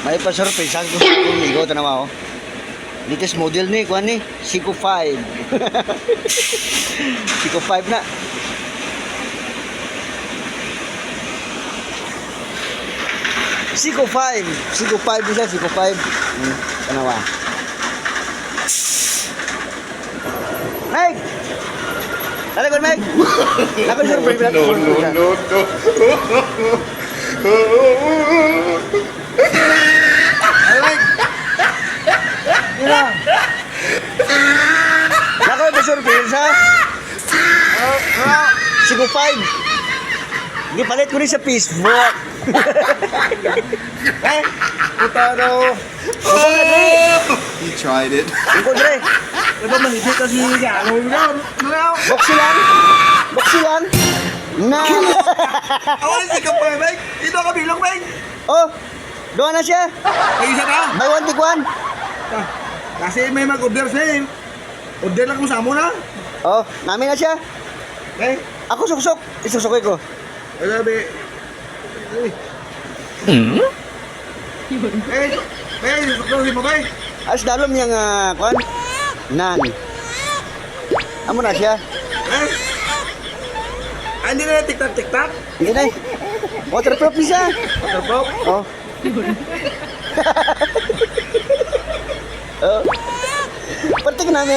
May pa-surprise ako sa amigo, tanawa ko. Latest model ni, kuha ni, Seiko 5. Seiko 5 na. Seiko 5. Seiko 5 bisa, Seiko 5. Tanawa. Meg! Dali ko, Meg! Ako yung surprise na. No. Nako yung surprise ha? Seiko 5. Hindi palit ko rin sa Facebook. Puta no. He tried it. Iko dre. Ito manipit kasi ano yun. Boksilan. Boksilan. Na. Awan si Kapay, Meg. Ito ka bilang, Meg. Oh. Doon na siya. Ay, isa ka. Buy one take one. Kasi may mag-order sa'yo. Order lang mo sa amo na. Oh, namin na siya. Eh, Ako suksok. Isusukoy ko. ay sabi. Suksok si Papay. As dalom yang kuan. Nan. Amo na siya. Hindi na tiktak-tiktak. Hindi na. Waterproof siya. Waterproof. Oh. Oh. Pertik nami.